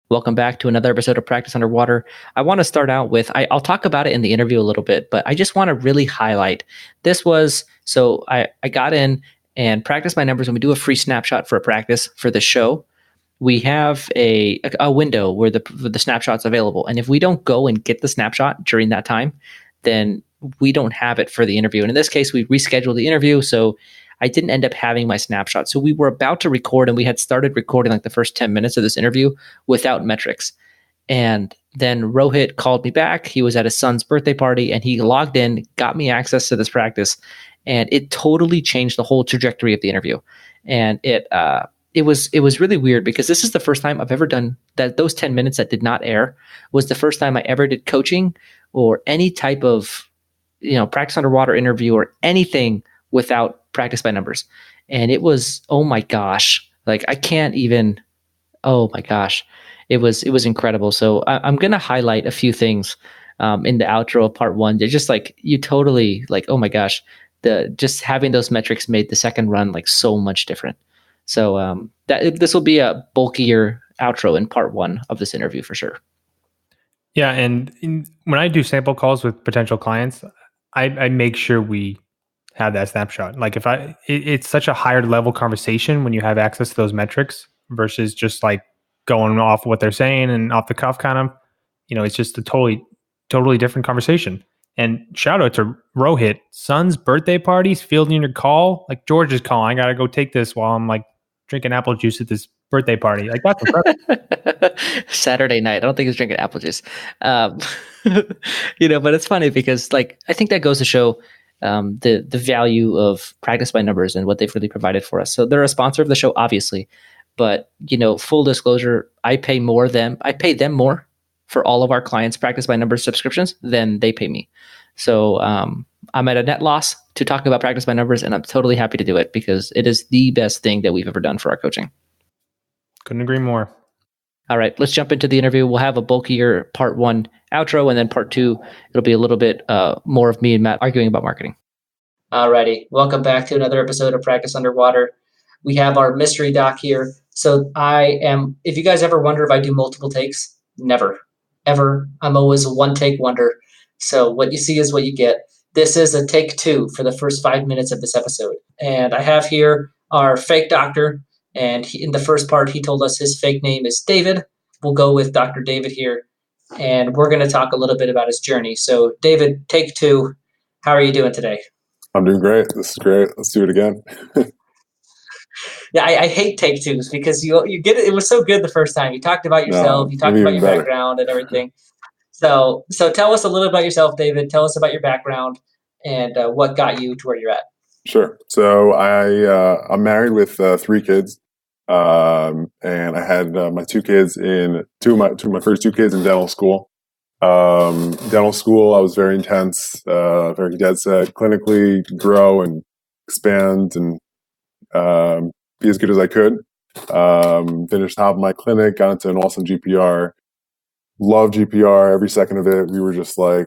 Welcome back to another episode of Practice Underwater. I want to start out with, I'll talk about it in the interview a little bit, but I just want to really highlight I got in and practiced my numbers, and we do a free snapshot for a practice for the show. We have a window where the snapshot's available. And if we don't go and get the snapshot during that time, then we don't have it for the interview. And in this case, we rescheduled the interview. So I didn't end up having my snapshot. So we were about to record, and we had started recording like the first 10 minutes of this interview without metrics. And then Rohit called me back. He was at his son's birthday party, and he logged in, got me access to this practice, and it totally changed the whole trajectory of the interview. And it was really weird because this is the first time I've ever done that. Those 10 minutes that did not air was the first time I ever did coaching or any type of, practice underwater interview or anything without practice by numbers. And it was, oh my gosh, like I can't even, oh my gosh, it was incredible. So I'm going to highlight a few things in the outro of part one. They're just like, you totally like, oh my gosh, just having those metrics made the second run like so much different. So this will be a bulkier outro in part one of this interview for sure. Yeah, and when I do sample calls with potential clients, I make sure we have that snapshot. Like it's such a higher level conversation when you have access to those metrics versus just like going off what they're saying and off the cuff kind of, it's just a totally different conversation. And shout out to Rohit, son's birthday parties, fielding your call. Like George is calling, I got to go take this while I'm like drinking apple juice at this birthday party. Like that's incredible. Saturday night. I don't think he's drinking apple juice. But it's funny because like, I think that goes to show the value of practice by numbers and what they've really provided for us. So they're a sponsor of the show, obviously, but full disclosure, I pay them more for all of our clients' practice by numbers subscriptions than they pay me. So I'm at a net loss to talk about practice by numbers, and I'm totally happy to do it because it is the best thing that we've ever done for our coaching. Couldn't agree more. All right, let's jump into the interview. We'll have a bulkier part one outro, and then part two, it'll be a little bit more of me and Matt arguing about marketing. All righty, welcome back to another episode of Practice Underwater. We have our mystery doc here. So if you guys ever wonder if I do multiple takes, never, ever. I'm always a one take wonder. So what you see is what you get. This is a take two for the first 5 minutes of this episode. And I have here our fake doctor. And in the first part, he told us his fake name is David. We'll go with Dr. David here. And we're going to talk a little bit about his journey. So David, take two. How are you doing today? I'm doing great. This is great. Let's do it again. Yeah, I hate take twos because you get it. It was so good the first time. You talked about yourself. You talked about your background and everything. So tell us a little about yourself, David. Tell us about your background and what got you to where you're at. Sure. So I'm married with 3 kids, and I had my two of my first 2 kids in dental school. Dental school, I was very intense, very dead set, clinically grow and expand and be as good as I could. Finished top of my clinic, got into an awesome GPR. Loved GPR, every second of it. We were just like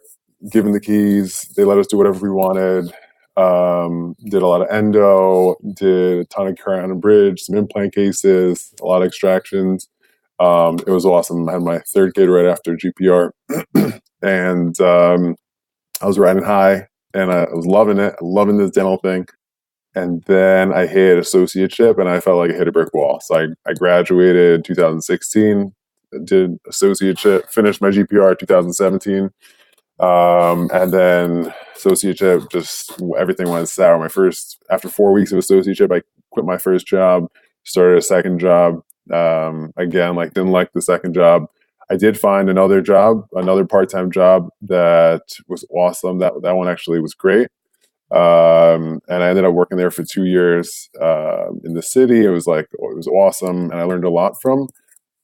given the keys. They let us do whatever we wanted. Did a lot of endo, did a ton of crown and bridge, some implant cases, a lot of extractions. It was awesome. I had my 3rd kid right after GPR, and I was riding high, and I was loving it, loving this dental thing. And then I hit associateship, and I felt like I hit a brick wall. So I graduated in 2016, did associateship, finished my GPR 2017. And then associateship, just everything went sour. After 4 weeks of associateship, I quit my first job, started a second job. Again, didn't like the second job. I did find another part-time job that was awesome. That one actually was great. And I ended up working there for 2 years, in the city. It was awesome. And I learned a lot from.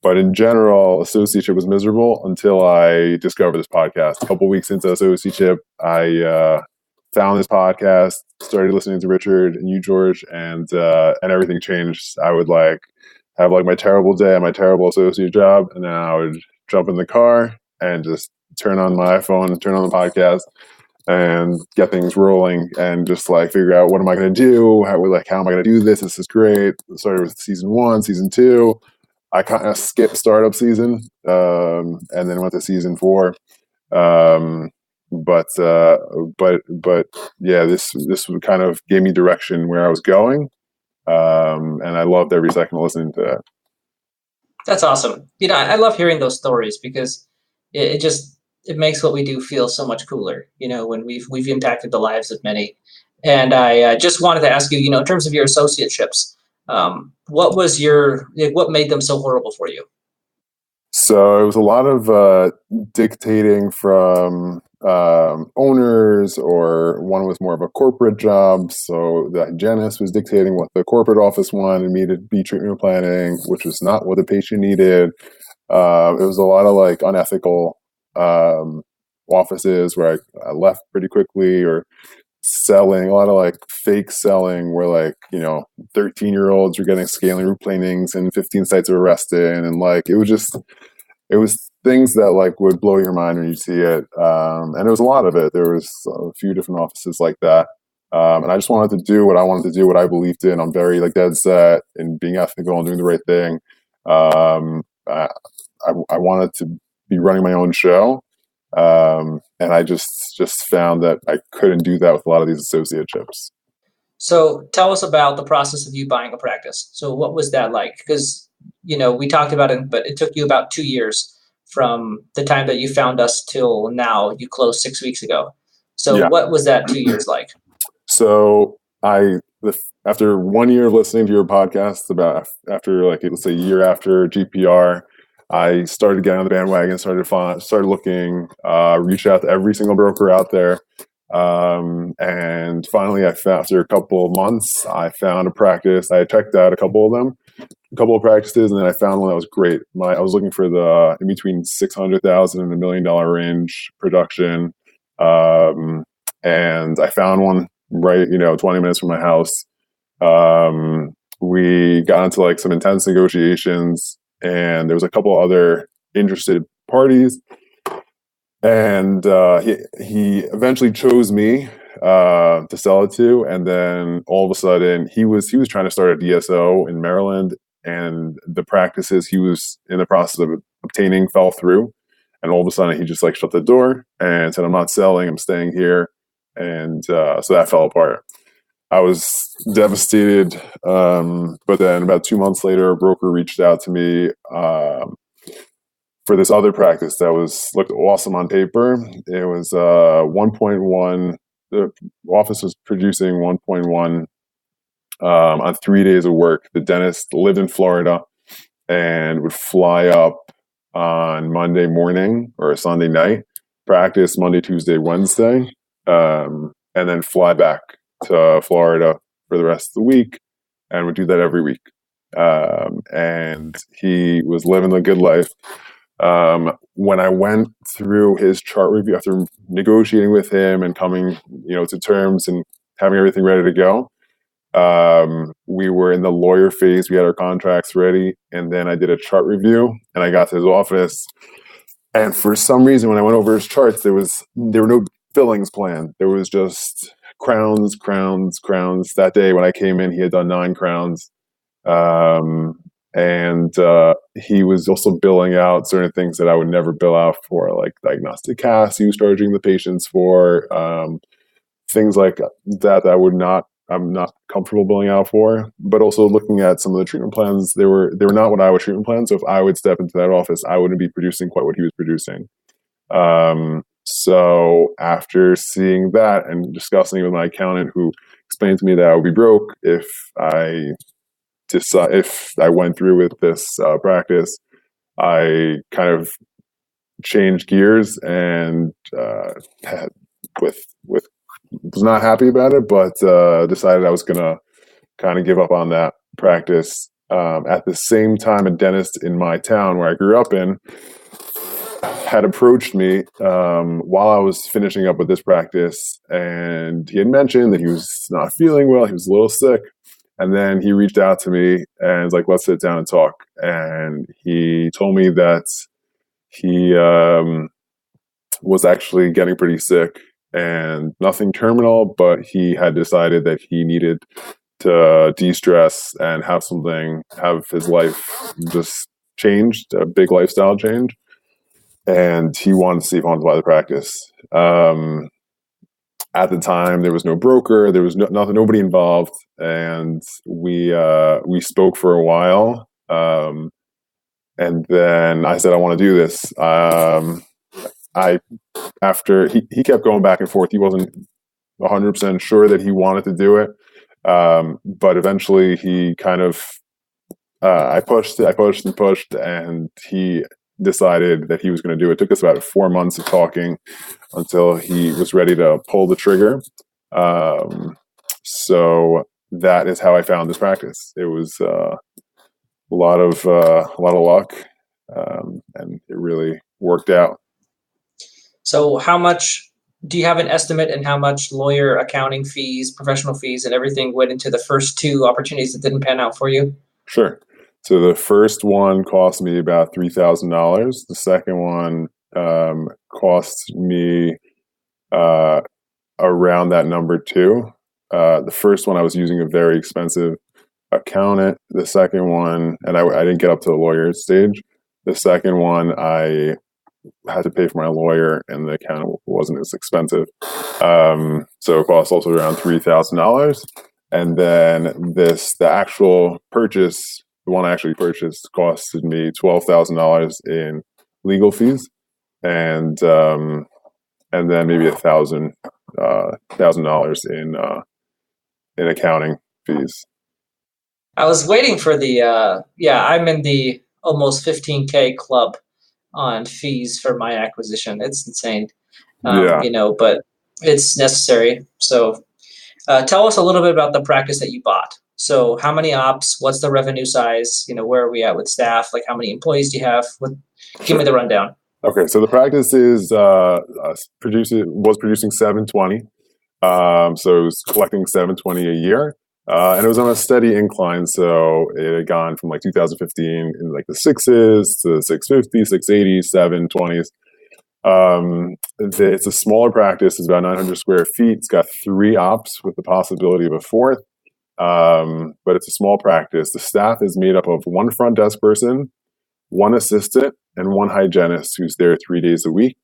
But in general, associateship was miserable until I discovered this podcast. A couple weeks into associateship, I found this podcast, started listening to Richard and you, George, and everything changed. I would have my terrible day at my terrible associate job, and then I would jump in the car and just turn on my iPhone and turn on the podcast and get things rolling and just figure out what am I going to do? How am I going to do this? This is great. Started with season 1, season 2. I kind of skipped startup season, and then went to season 4. Um, but yeah, this kind of gave me direction where I was going, and I loved every second of listening to that. That's awesome. I love hearing those stories because it makes what we do feel so much cooler. When we've impacted the lives of many. And I just wanted to ask you, in terms of your associateships, what made them so horrible for you? So it was a lot of dictating from owners, or one was more of a corporate job. So the hygienist was dictating what the corporate office wanted me to be treatment planning, which was not what the patient needed. It was a lot of like unethical offices where I left pretty quickly, or selling, a lot of like fake selling where 13-year-olds were getting scaling root planings and 15 sites of arrestin, and it was things that like would blow your mind when you see it. And there was a lot of it. There was a few different offices like that. And I just wanted to do what I wanted to do, what I believed in. I'm very like dead set in being ethical and doing the right thing. I wanted to be running my own show. And I just found that I couldn't do that with a lot of these associateships. So tell us about the process of you buying a practice. So what was that like? Because, we talked about it, but it took you about 2 years from the time that you found us till now. You closed 6 weeks ago. So Yeah. What was that 2 years like? So after 1 year of listening to your podcast, after let's say a year after GPR, I started getting on the bandwagon, started looking, reached out to every single broker out there. And finally after a couple of months, I found a practice. I checked out a couple of practices, and then I found one that was great. I was looking for the in between $600,000 and $1 million range production. And I found one right, 20 minutes from my house. We got into like some intense negotiations, and there was a couple other interested parties, and he eventually chose me to sell it to. And then all of a sudden he was trying to start a DSO in Maryland, and the practices he was in the process of obtaining fell through. And all of a sudden he just like shut the door and said, "I'm not selling, I'm staying here." And so that fell apart. I was devastated. But then about 2 months later, a broker reached out to me for this other practice that looked awesome on paper. It was 1.1. The office was producing 1.1 on 3 days of work. The dentist lived in Florida and would fly up on Monday morning or Sunday night, practice Monday, Tuesday, Wednesday, and then fly back to Florida for the rest of the week, and would do that every week. And he was living the good life. When I went through his chart review after negotiating with him and coming, to terms and having everything ready to go, we were in the lawyer phase. We had our contracts ready, and then I did a chart review, and I got to his office. And for some reason, when I went over his charts, there were no fillings planned. There was just crowns. That day when I came in, he had done 9 crowns. And he was also billing out certain things that I would never bill out for, like diagnostic casts he was charging the patients for, things like that I'm not comfortable billing out for. But also looking at some of the treatment plans, they were not what I would treatment plan. So if I would step into that office, I wouldn't be producing quite what he was producing. So after seeing that and discussing it with my accountant, who explained to me that I would be broke if I went through with this practice, I kind of changed gears and was not happy about it, but decided I was gonna kind of give up on that practice. At the same time, a dentist in my town where I grew up in had approached me while I was finishing up with this practice, and he had mentioned that he was not feeling well. He was a little sick. And then he reached out to me and was like, "Let's sit down and talk." And he told me that he was actually getting pretty sick, and nothing terminal, but he had decided that he needed to de-stress and have his life just changed, a big lifestyle change, and he wanted to see if I wanted to buy the practice. At the time, there was no broker, there was nothing, nobody involved, and we spoke for a while, and then I said I want to do this. After he kept going back and forth, he wasn't 100% sure that he wanted to do it, but eventually he kind of I pushed and pushed, and he decided that he was going to do it. It took us about 4 months of talking until he was ready to pull the trigger. So that is how I found this practice. It was a lot of luck, and it really worked out. So how much do you have an estimate and how much lawyer, accounting fees, professional fees, and everything went into the first two opportunities that didn't pan out for you? Sure. So the first one cost me about $3,000. The second one cost me around that number too. The first one I was using a very expensive accountant. The second one, and I didn't get up to the lawyer stage. The second one, I had to pay for my lawyer, and the accountant wasn't as expensive. So it cost also around $3,000. And then the actual purchase, the one I actually purchased, costed me $12,000 in legal fees, and then maybe $1,000 in accounting fees. I was waiting for the I'm in the almost 15K club on fees for my acquisition. It's insane, but it's necessary. So tell us a little bit about the practice that you bought. So how many ops, what's the revenue size? Where are we at with staff? Like how many employees do you have? Give me the rundown. Okay. So the practice was producing 720. So it was collecting 720 a year. And it was on a steady incline. So it had gone from like 2015 in like the 6s to 650, 680, 720s. It's a smaller practice. It's about 900 square feet. It's got 3 ops with the possibility of a 4th. But it's a small practice. The staff is made up of 1 front desk person, 1 assistant, and 1 hygienist who's there 3 days a week.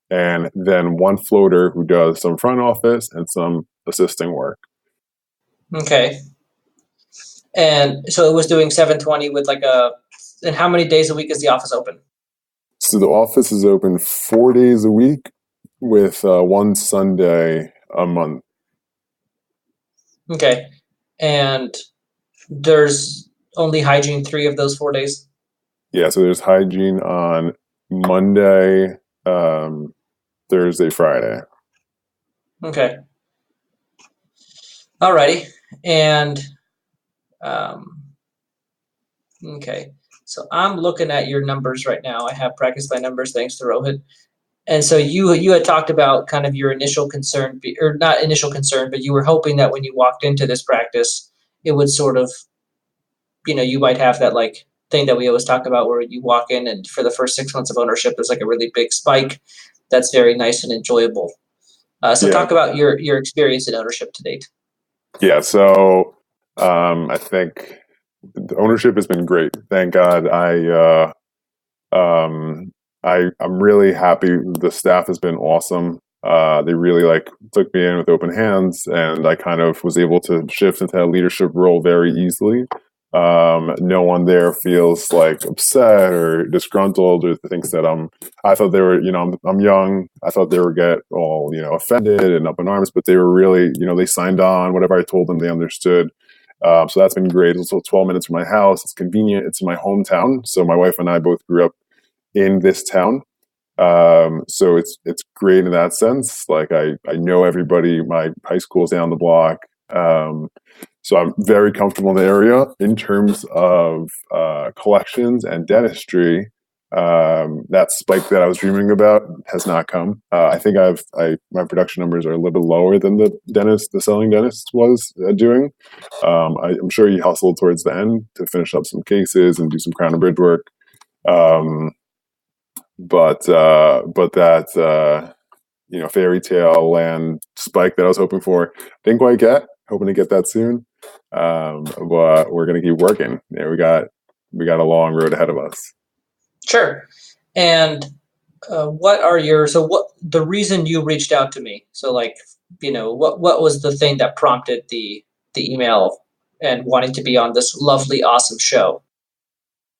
And then 1 floater who does some front office and some assisting work. Okay. And so it was doing 720 with and how many days a week is the office open? So the office is open 4 days a week with 1 Sunday a month. Okay. And there's only hygiene 3 of those 4 days? Yeah, so there's hygiene on Monday, Thursday, Friday. Okay. Alrighty. And okay. So I'm looking at your numbers right now. I have practice by numbers thanks to Rohit. And so you had talked about kind of your initial concern, or not initial concern, but you were hoping that when you walked into this practice, it would sort of, you might have that like thing that we always talk about where you walk in and for the first 6 months of ownership, there's like a really big spike that's very nice and enjoyable. Talk about your experience in ownership to date. Yeah, so I think the ownership has been great. Thank God. I'm really happy. The staff has been awesome. They really took me in with open hands, and I kind of was able to shift into that leadership role very easily. No one there feels like upset or disgruntled or thinks that I thought they were, I'm young. I thought they would get all, offended and up in arms, but they were really, they signed on. Whatever I told them, they understood. So that's been great. It's also 12 minutes from my house. It's convenient. It's in my hometown. So my wife and I both grew up in this town. So it's great in that sense. Like I know everybody. My high school's down the block. So I'm very comfortable in the area. In terms of collections and dentistry, that spike that I was dreaming about has not come. I think my production numbers are a little bit lower than the selling dentist was doing. I'm sure he hustled towards the end to finish up some cases and do some crown and bridge work. But that fairy tale land spike that I was hoping for, didn't quite get. Hoping to get that soon. But we're gonna keep working. We got we got a long road ahead of us. Sure. And what the reason you reached out to me? So like, what was the thing that prompted the email and wanting to be on this lovely, awesome show?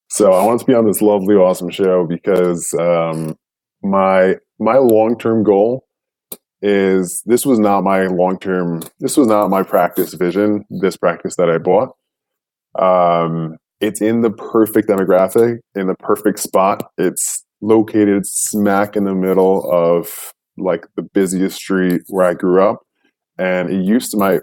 So I wanted to be on this lovely, awesome show because my long-term goal is this was not my practice vision, this practice that I bought. It's in the perfect demographic, in the perfect spot. It's located smack in the middle of like the busiest street where I grew up. And it used to, my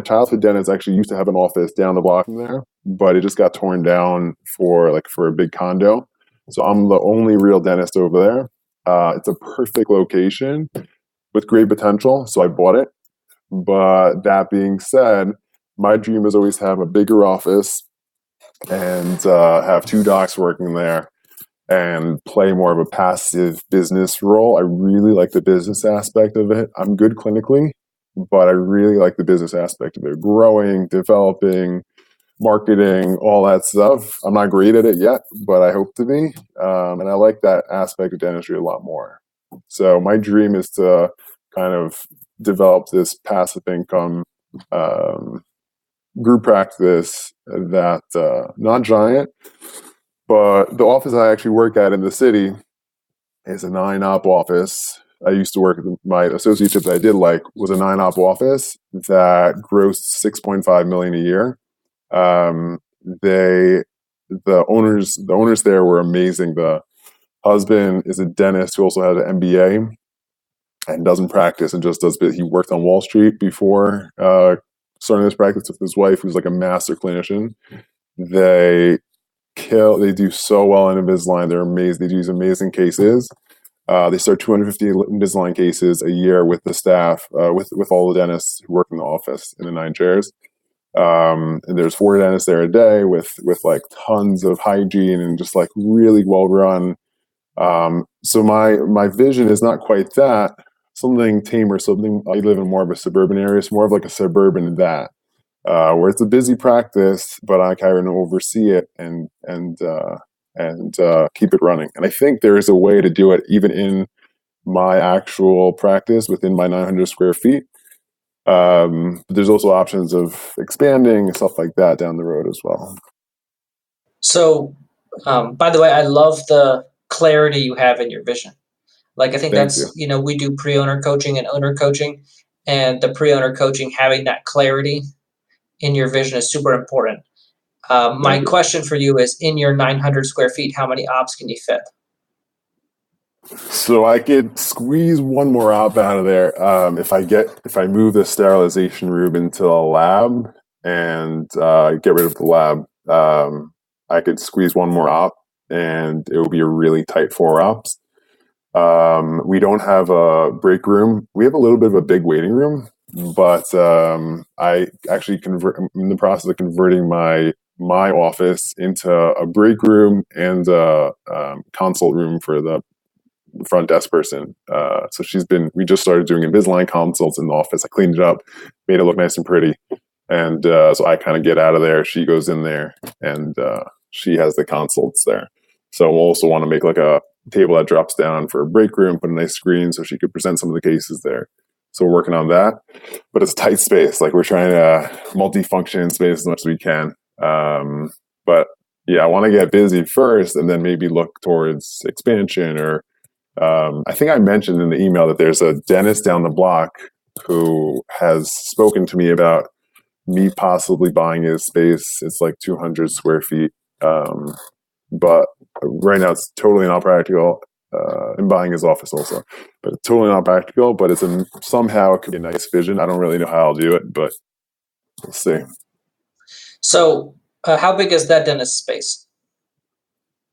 childhood dentist actually used to have an office down the block from there, but it just got torn down for a big condo. So I'm the only real dentist over there. It's a perfect location with great potential. So I bought it. But that being said, my dream is always have a bigger office and have 2 docs working there and play more of a passive business role. I really like the business aspect of it. I'm good clinically, but I really like the business aspect of it. Growing, developing, marketing, all that stuff. I'm not great at it yet, but I hope to be. And I like that aspect of dentistry a lot more. So my dream is to kind of develop this passive income group practice that not giant, but the office I actually work at in the city is a 9-op office. I used to work at my associateship that I did like was a 9-op office that grossed $6.5 million a year. The owners there were amazing. The husband is a dentist who also has an MBA and doesn't practice and just does. He worked on Wall Street before starting this practice with his wife, who's like a master clinician. They do so well in Invisalign. They're amazing. They do these amazing cases. They start 250 Invisalign cases a year with the staff, with all the dentists who work in the office in the 9 chairs. And there's 4 dentists there a day with like tons of hygiene and just like really well run. So my vision is not quite that, something tamer, something. I live in more of a suburban area. It's more of like a suburban that, where it's a busy practice, but I kind of oversee it and keep it running. And I think there is a way to do it even in my actual practice within my 900 square feet. There's also options of expanding and stuff like that down the road as well. So, by the way, I love the clarity you have in your vision. Like, I think we do pre-owner coaching and owner coaching, and the pre-owner coaching, having that clarity in your vision is super important. My question for you is, in your 900 square feet, how many ops can you fit? So I could squeeze one more op out of there. If I move the sterilization room into a lab and get rid of the lab, I could squeeze one more op, and it will be a really tight 4 ops. We don't have a break room. We have a little bit of a big waiting room, but I actually I'm in the process of converting my office into a break room and a consult room for the front desk person. So we just started doing Invisalign consults in the office. I cleaned it up, made it look nice and pretty. And so I kind of get out of there. She goes in there and she has the consults there. So we'll also want to make like a table that drops down for a break room, put a nice screen so she could present some of the cases there. So we're working on that, but it's a tight space. Like we're trying to multi-function space as much as we can. But yeah, I want to get busy first and then maybe look towards expansion or I think I mentioned in the email that there's a dentist down the block who has spoken to me about me possibly buying his space. It's like 200 square feet. But right now it's totally not practical. And buying his office also, but it's totally not practical, but somehow it could be a nice vision. I don't really know how I'll do it, but we'll see. So how big is that dentist space?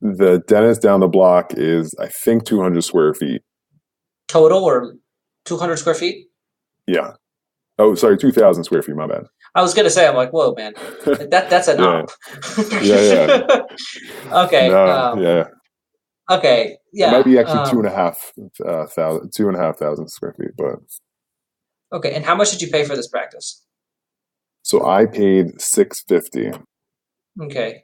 The dentist down the block is, I think, 200 square feet. Total, or 200 square feet? Yeah. Oh, sorry, 2,000 square feet, my bad. I was going to say, I'm like, whoa, man, that's an op. Yeah. Okay. Yeah. Okay. Yeah. It might be actually 2,500 square feet, but. Okay. And how much did you pay for this practice? So I paid $650. Okay.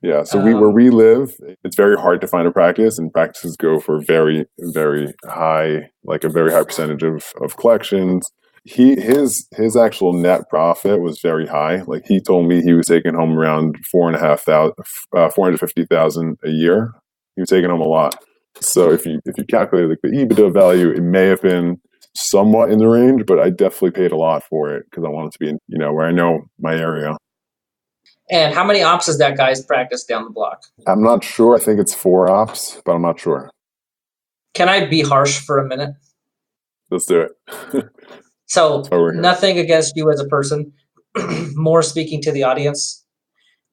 Yeah. So where we live, it's very hard to find a practice, and practices go for very, very high, like a very high percentage of collections. His actual net profit was very high. Like he told me he was taking home around 450,000 a year. He was taking home a lot. So if you calculate like the EBITDA value, it may have been somewhat in the range, but I definitely paid a lot for it because I wanted to be in, where I know my area. And how many ops does that guy's practice down the block? I'm not sure. I think it's 4 ops, but I'm not sure. Can I be harsh for a minute? Let's do it. So nothing against you as a person, more speaking to the audience.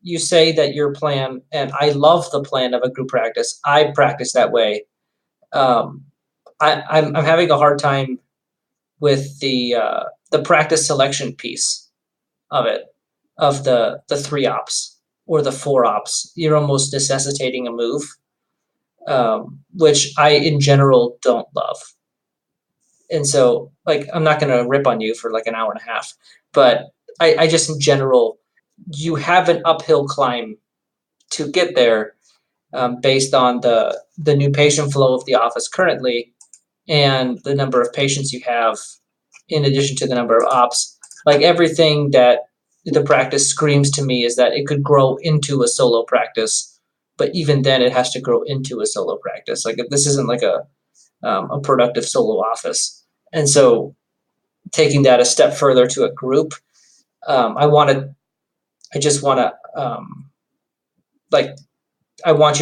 You say that your plan, and I love the plan of a group practice. I practice that way. I'm having a hard time with the practice selection piece of it, of the 3 ops or the 4 ops. You're almost necessitating a move, which I in general don't love. And so, like, I'm not going to rip on you for like an hour and a half, but I just in general, you have an uphill climb to get there based on the new patient flow of the office currently and the number of patients you have in addition to the number of ops. Like everything that the practice screams to me is that it could grow into a solo practice, but even then it has to grow into a solo practice. Like if this isn't like a productive solo office. And so taking that a step further to a group, I want you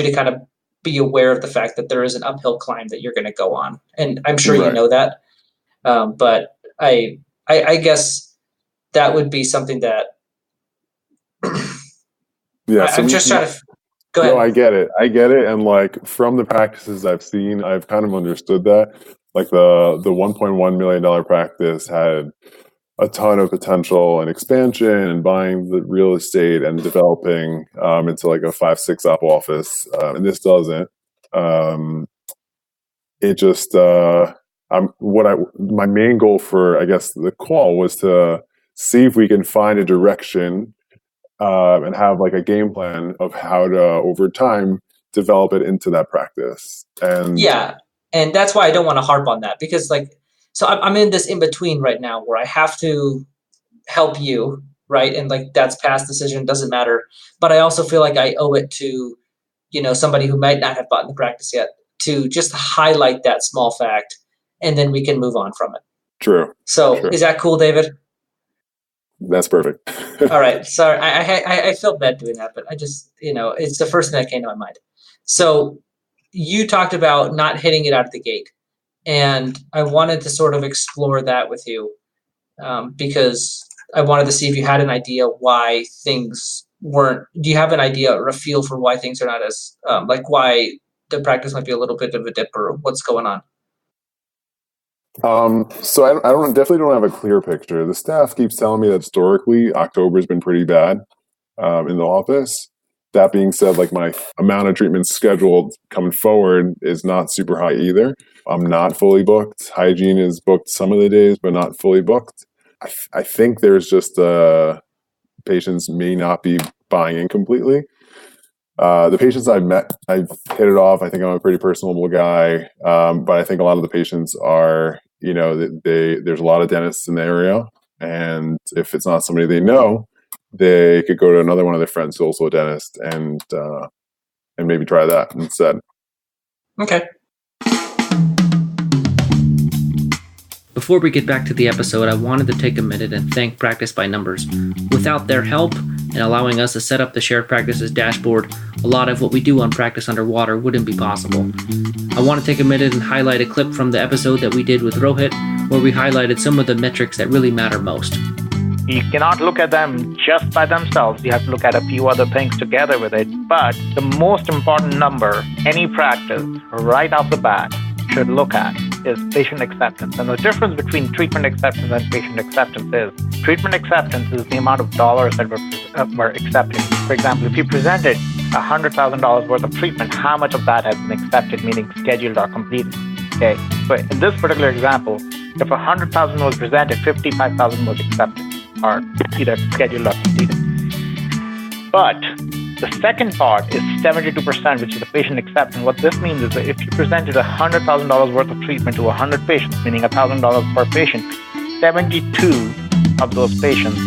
to kind of be aware of the fact that there is an uphill climb that you're going to go on. And I'm sure you know that. But I guess that would be something that I'm just trying to go ahead. No, I get it. And like from the practices I've seen, I've kind of understood that. Like the $1.1 million practice had a ton of potential and expansion and buying the real estate and developing into like a 5-6 op office. And this doesn't. It just my main goal for, I guess, the call was to see if we can find a direction and have like a game plan of how to over time develop it into that practice. And that's why I don't want to harp on that, because so I'm in this in between right now where I have to help you, right? And like that's past decision, doesn't matter. But I also feel like I owe it to, somebody who might not have bought the practice yet to just highlight that small fact, and then we can move on from it. True. So Is that cool, David? That's perfect. All right. Sorry, I felt bad doing that, but I just, it's the first thing that came to my mind. So you talked about not hitting it out of the gate, and I wanted to sort of explore that with you because I wanted to see if you had an idea why things weren't. Do you have an idea or a feel for why things are not as why the practice might be a little bit of a dip or what's going on? So I definitely don't have a clear picture. The staff keeps telling me that historically October's been pretty bad in the office. That being said, like my amount of treatments scheduled coming forward is not super high either. I'm not fully booked. Hygiene is booked some of the days, but not fully booked. I think there's just patients may not be buying in completely. The patients I've met, I've hit it off. I think I'm a pretty personable guy, but I think a lot of the patients are, there's a lot of dentists in the area, and if it's not somebody they know, they could go to another one of their friends who's also a dentist and maybe try that instead. Okay. Before we get back to the episode, I wanted to take a minute and thank Practice by Numbers. Without their help and allowing us to set up the shared practices dashboard, a lot of what we do on Practice Underwater wouldn't be possible. I want to take a minute and highlight a clip from the episode that we did with Rohit, where we highlighted some of the metrics that really matter most. You cannot look at them just by themselves. You have to look at a few other things together with it. But the most important number any practice right off the bat should look at is patient acceptance. And the difference between treatment acceptance and patient acceptance is treatment acceptance is the amount of dollars that were accepted. For example, if you presented $100,000 worth of treatment, how much of that has been accepted, meaning scheduled or completed? Okay. So in this particular example, if $100,000 was presented, $55,000 was accepted, or either scheduled or completed. But The second part is 72%, which is the patient acceptance. What this means is that if you presented $100,000 worth of treatment to 100 patients, meaning $1,000 per patient, 72 of those patients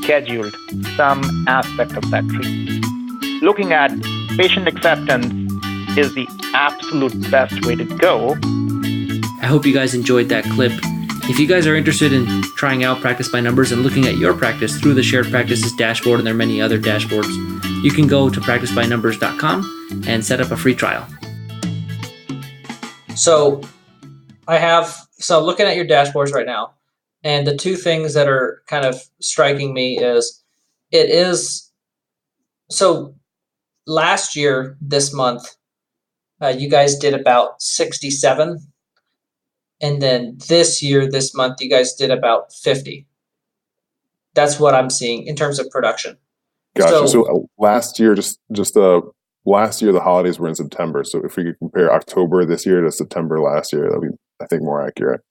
scheduled some aspect of that treatment. Looking at patient acceptance is the absolute best way to go. I hope you guys enjoyed that clip. If you guys are interested in trying out Practice by Numbers and looking at your practice through the Shared Practices dashboard, and there are many other dashboards, you can go to practicebynumbers.com and set up a free trial. So looking at your dashboards right now, and the two things that are kind of striking me is, so last year, this month, you guys did about 67. And then this year, this month, you guys did about 50. That's what I'm seeing in terms of production. Gotcha. So last year, last year, the holidays were in September. So if we could compare October this year to September last year, that'd be, I think, more accurate.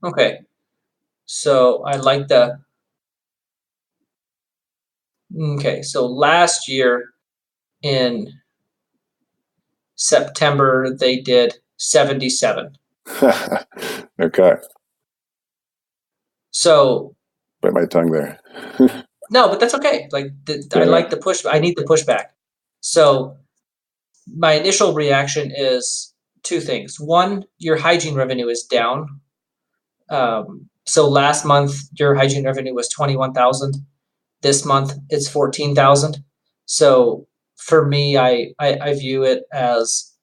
Okay. So I like so last year in September, they did 77. Okay. So bite my tongue there. No, but that's okay. I like the push. I need the pushback. So my initial reaction is two things. One, your hygiene revenue is down. So last month your hygiene revenue was 21,000. This month it's 14,000. So for me, I view it as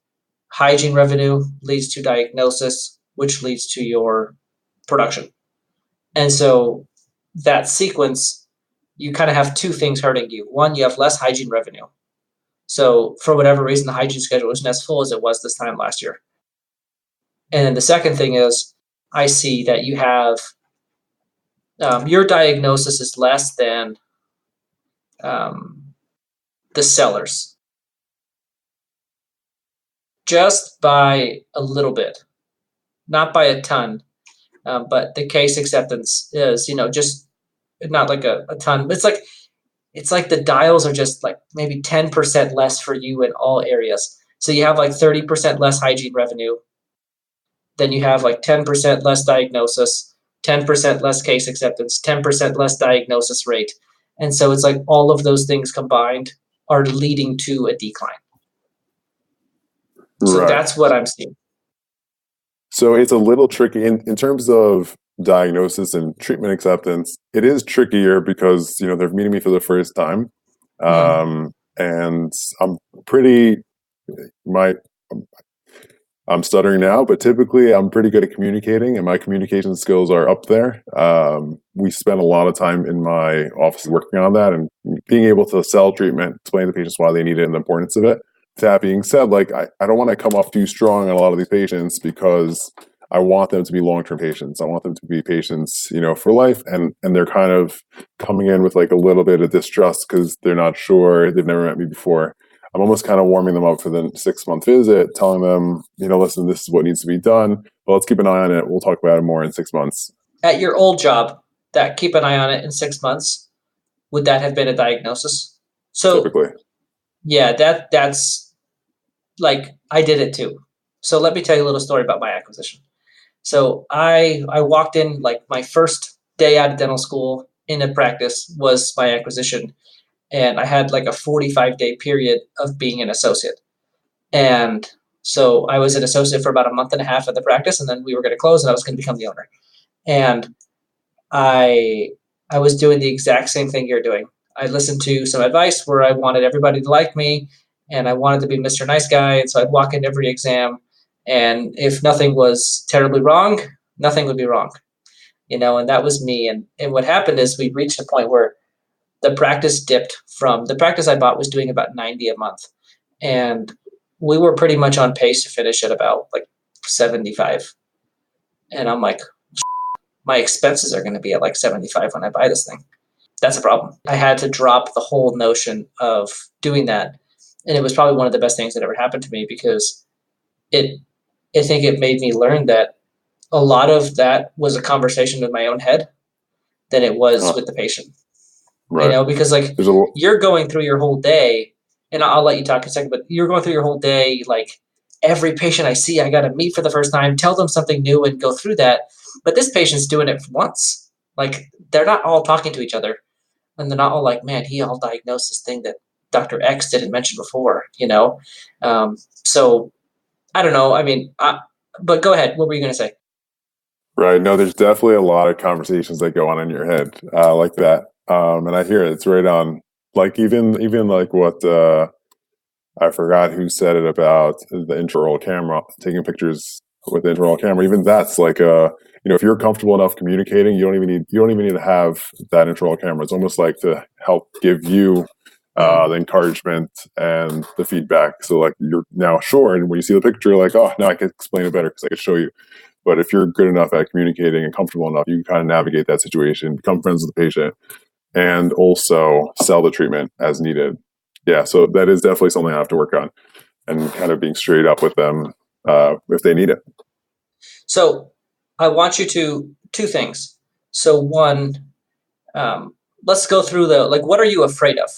hygiene revenue leads to diagnosis, which leads to your production. And so that sequence, you kind of have two things hurting you. One, you have less hygiene revenue. So for whatever reason, the hygiene schedule isn't as full as it was this time last year. And then the second thing is, I see that you have your diagnosis is less than the sellers. Just by a little bit, not by a ton, but the case acceptance is, just not like a ton. It's like the dials are just like maybe 10% less for you in all areas. So you have like 30% less hygiene revenue. Then you have like 10% less diagnosis, 10% less case acceptance, 10% less diagnosis rate. And so it's like all of those things combined are leading to a decline. So That's what I'm seeing. So it's a little tricky in terms of diagnosis and treatment acceptance. It is trickier because, they're meeting me for the first time. And I'm stuttering now, but typically I'm pretty good at communicating and my communication skills are up there. We spend a lot of time in my office working on that and being able to sell treatment, explain to patients why they need it and the importance of it. That being said, I don't want to come off too strong on a lot of these patients because I want them to be long-term patients. I want them to be patients, for life. And they're kind of coming in with like a little bit of distrust because they're not sure. They've never met me before. I'm almost kind of warming them up for the 6-month visit, telling them, listen, this is what needs to be done. But let's keep an eye on it. We'll talk about it more in 6 months. At your old job, that keep an eye on it in 6 months, would that have been a diagnosis? So typically. Yeah, that's like I did it too. So let me tell you a little story about my acquisition. So I walked in like my first day out of dental school in a practice was my acquisition. And I had like a 45-day period of being an associate. And so I was an associate for about a month and a half at the practice, and then we were going to close and I was going to become the owner. And I was doing the exact same thing you're doing. I listened to some advice where I wanted everybody to like me and I wanted to be Mr. Nice Guy. And so I'd walk in every exam, and if nothing was terribly wrong, nothing would be wrong, and that was me. And what happened is we reached a point where the practice dipped from the practice I bought was doing about 90 a month. And we were pretty much on pace to finish at about like 75. And I'm like, my expenses are going to be at like 75 when I buy this thing. That's a problem. I had to drop the whole notion of doing that. And it was probably one of the best things that ever happened to me because I think it made me learn that a lot of that was a conversation with my own head than it was with the patient. Right. Because like you're going through your whole day and I'll let you talk in a second, but you're going through your whole day, like every patient I see, I got to meet for the first time, tell them something new and go through that. But this patient's doing it once. Like they're not all talking to each other, and they're not all like, man, he all diagnosed this thing that Dr. X didn't mention before, So I don't know. I mean, but go ahead. What were you going to say? Right. No, there's definitely a lot of conversations that go on in your head like that. And I hear it. It's right on. Like even like what I forgot who said it about the intraoral camera, taking pictures with the intraoral camera. Even that's like if you're comfortable enough communicating, you don't even need to have that intraoral camera. It's almost like to help give you the encouragement and the feedback. So like you're now sure, and when you see the picture, you're like, oh, now I can explain it better because I can show you. But if you're good enough at communicating and comfortable enough, you can kind of navigate that situation, become friends with the patient, and also sell the treatment as needed. Yeah, so that is definitely something I have to work on, and kind of being straight up with them if they need it. So I want you to two things. So one, let's go through what are you afraid of?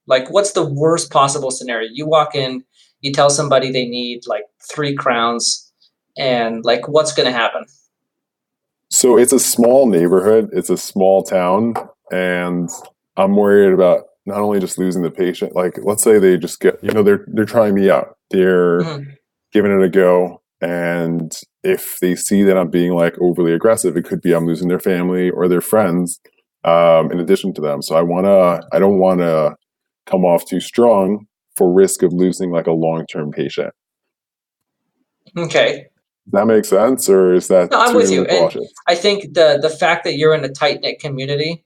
Like, what's the worst possible scenario? You walk in, you tell somebody they need like 3 crowns, and like, what's going to happen? So it's a small neighborhood, it's a small town, and I'm worried about not only just losing the patient. Like, let's say they just get, they're trying me out, they're giving it a go, and if they see that I'm being like overly aggressive, it could be I'm losing their family or their friends in addition to them. So I don't want to come off too strong for risk of losing like a long-term patient. Okay. That makes sense, or is that? No, I'm with you. Cautious? And I think the fact that you're in a tight-knit community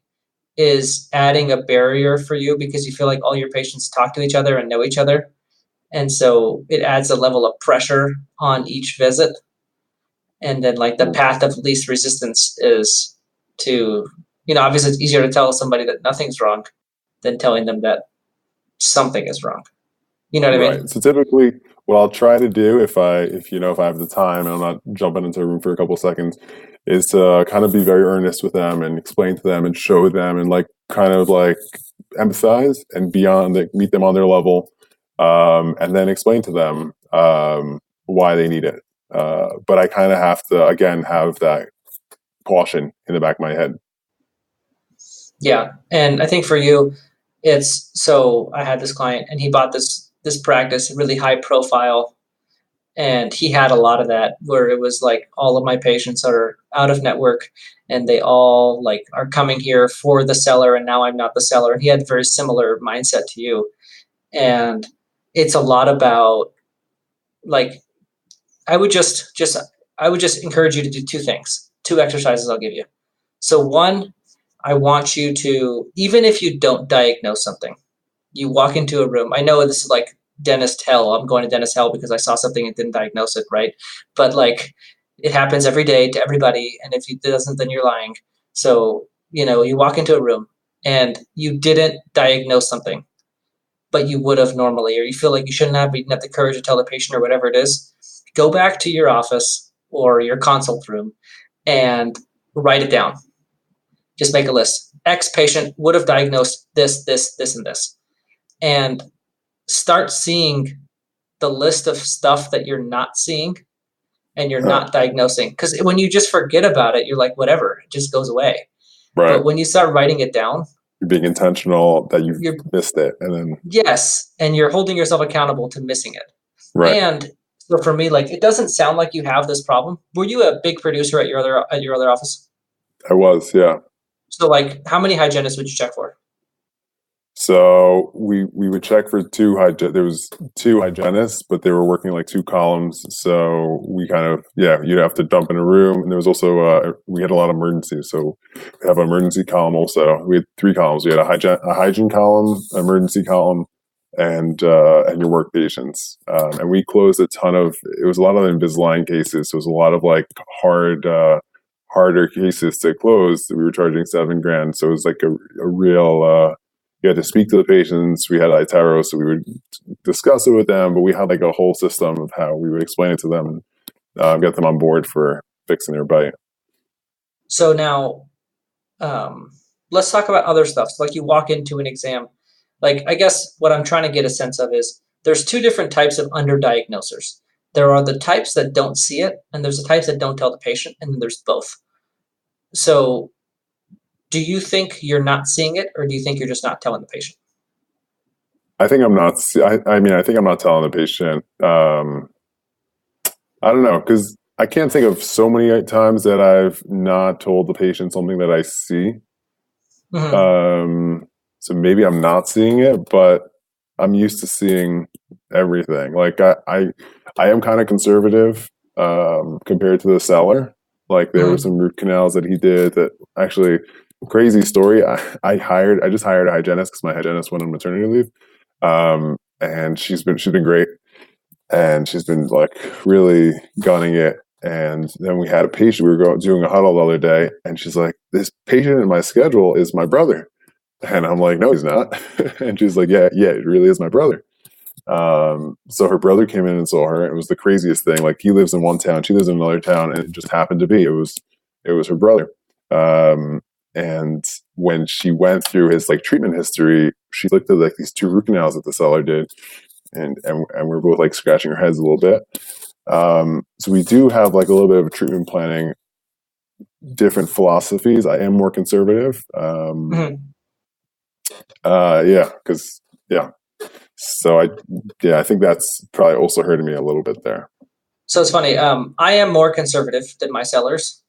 is adding a barrier for you because you feel like all your patients talk to each other and know each other. And so it adds a level of pressure on each visit. And then like the path of least resistance is to, obviously it's easier to tell somebody that nothing's wrong than telling them that something is wrong. You know what I mean? So typically what I'll try to do if I have the time and I'm not jumping into a room for a couple of seconds is to kind of be very earnest with them and explain to them and show them and like kind of like empathize and meet them on their level, and then explain to them why they need it. But I kind of have to, again, have that caution in the back of my head. Yeah. And I think for you, so I had this client and he bought this practice, really high profile. And he had a lot of that where it was like all of my patients are out of network and they all like are coming here for the seller. And now I'm not the seller. And he had a very similar mindset to you. And it's a lot about like, I would just encourage you to do 2 things, 2 exercises I'll give you. So one, I want you to, even if you don't diagnose something, you walk into a room. I know this is like dentist hell. I'm going to dentist hell because I saw something and didn't diagnose it, right? But like it happens every day to everybody. And if it doesn't, then you're lying. So, you walk into a room and you didn't diagnose something, but you would have normally, or you feel like you shouldn't have, but you didn't have the courage to tell the patient or whatever it is. Go back to your office or your consult room and write it down. Just make a list. X patient would have diagnosed this, this, this, and this. And start seeing the list of stuff that you're not seeing and you're not diagnosing. Because when you just forget about it, you're like, whatever, it just goes away. Right. But when you start writing it down, you're being intentional that you've missed it. And then yes, and you're holding yourself accountable to missing it. Right. And so for me, like, it doesn't sound like you have this problem. Were you a big producer at your other office? I was, yeah. So like, how many hygienists would you check for? So we would check for there was 2 hygienists, but they were working like 2 columns. So we kind of, you'd have to dump in a room. And there was also, we had a lot of emergencies. So we have an emergency column also. We had 3 columns. We had a hygiene column, emergency column, and your work patients. And we closed it was a lot of Invisalign cases. So it was a lot of like harder cases to close. We were charging $7,000. So it was like a real, you had to speak to the patients. We had iTero, so we would discuss it with them, but we had like a whole system of how we would explain it to them and get them on board for fixing their bite. So now, let's talk about other stuff. So like you walk into an exam. Like, I guess what I'm trying to get a sense of is there's two different types of underdiagnosers. There are the types that don't see it, and there's the types that don't tell the patient, and then there's both. So do you think you're not seeing it, or do you think you're just not telling the patient? I think I'm not. I think I'm not telling the patient. I don't know, because I can't think of so many times that I've not told the patient something that I see. Mm-hmm. So maybe I'm not seeing it, but I'm used to seeing everything. Like I am kind of conservative compared to the seller. Like there were some root canals that he did that actually, crazy story. I just hired a hygienist because my hygienist went on maternity leave. And she's been great, and she's been like really gunning it. And then we had a patient, we were doing a huddle the other day, and she's like, this patient in my schedule is my brother. And I'm like, no, he's not. And she's like, yeah, it really is my brother. So her brother came in and saw her. It was the craziest thing. Like, he lives in one town, she lives in another town, and it just happened to be, it was her brother. And when she went through his like treatment history, she looked at like these two root canals that the seller did, and we're both like scratching our heads a little bit. So we do have like a little bit of a treatment planning, different philosophies. I am more conservative. So I think that's probably also hurting me a little bit there. So it's funny. I am more conservative than my sellers.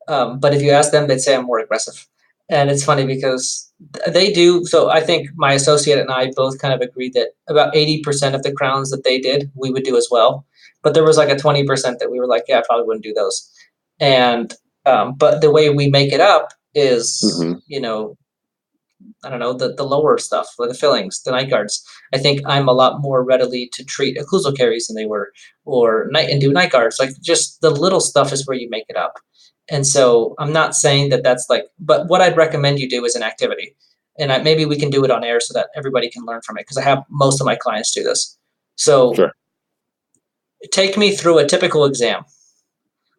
But if you ask them, they'd say I'm more aggressive. And it's funny because they do. So I think my associate and I both kind of agreed that about 80% of the crowns that they did, we would do as well. But there was like a 20% that we were like, yeah, I probably wouldn't do those. And but the way we make it up is, I don't know, the lower stuff, or the fillings, the night guards. I think I'm a lot more readily to treat occlusal caries than they were, or do night guards. Like, just the little stuff is where you make it up. And so I'm not saying that that's like, but what I'd recommend you do is an activity. And maybe we can do it on air so that everybody can learn from it, because I have most of my clients do this. So Sure. Take me through a typical exam,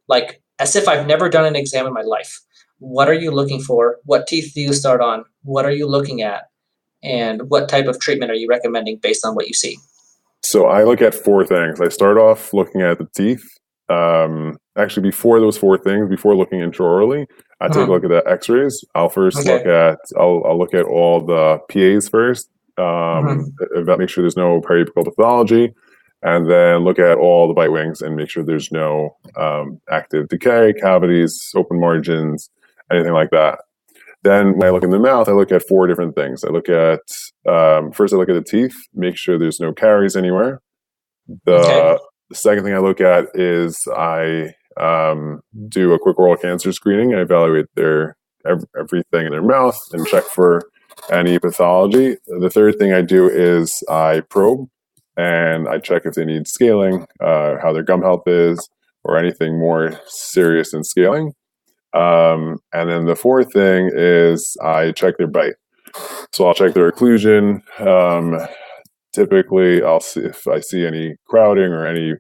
like as if I've never done an exam in my life. What are you looking for? What teeth do you start on? What are you looking at? And what type of treatment are you recommending based on what you see? So I look at four things. I start off looking at the teeth. Actually, before those four things, before looking intraorally, I take a look at the X-rays. I'll first look at all the PAs first. Make sure there's no periapical pathology, and then look at all the bite wings and make sure there's no active decay, cavities, open margins, anything like that. Then when I look in the mouth, I look at four different things. I look at first, I look at the teeth, make sure there's no caries anywhere. The second thing I look at is I do a quick oral cancer screening. I evaluate everything in their mouth and check for any pathology. The third thing I do is I probe and I check if they need scaling, how their gum health is, or anything more serious than scaling. And then the fourth thing is I check their bite. So I'll check their occlusion. Typically, I'll see if I see any crowding or any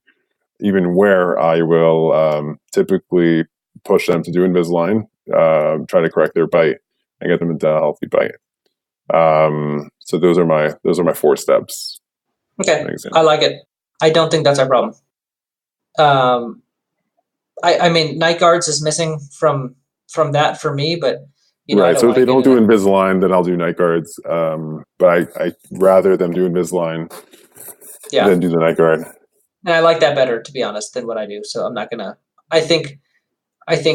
even wear. I will typically push them to do Invisalign, try to correct their bite and get them into a healthy bite. So those are my four steps. Okay, I like it. I don't think that's our problem. I mean, night guards is missing from that for me, but right. So if they don't do Invisalign, then I'll do night guards. But I rather them do Invisalign than do the night guard. And I like that better, to be honest, than what I do. So I'm not gonna. I think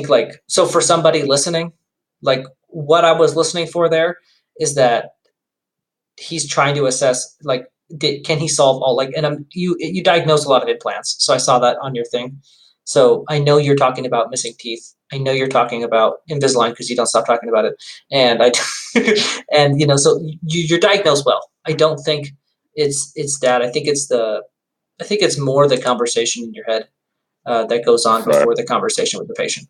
like, so for somebody listening, like what I was listening for there is that he's trying to assess, like, can he solve all, like, and you diagnose a lot of implants, so I saw that on your thing. So I know you're talking about missing teeth. I know you're talking about Invisalign because you don't stop talking about it. And and so you're diagnosed well. I don't think it's that. I think it's more the conversation in your head that goes on before the conversation with the patient.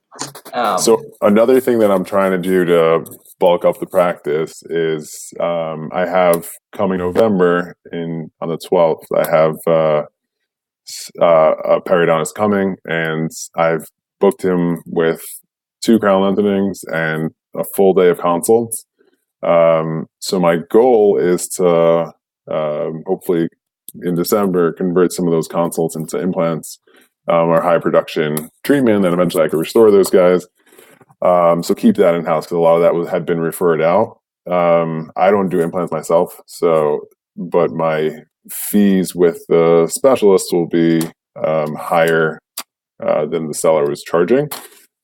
So another thing that I'm trying to do to bulk up the practice is I have coming November on the 12th, I have a periodontist coming, and I've booked him with 2 crown lengthenings and a full day of consults. So my goal is to hopefully in December convert some of those consults into implants or high production treatment, and eventually I could restore those guys. So keep that in house because a lot of that had been referred out. I don't do implants myself, but my fees with the specialist will be higher than the seller was charging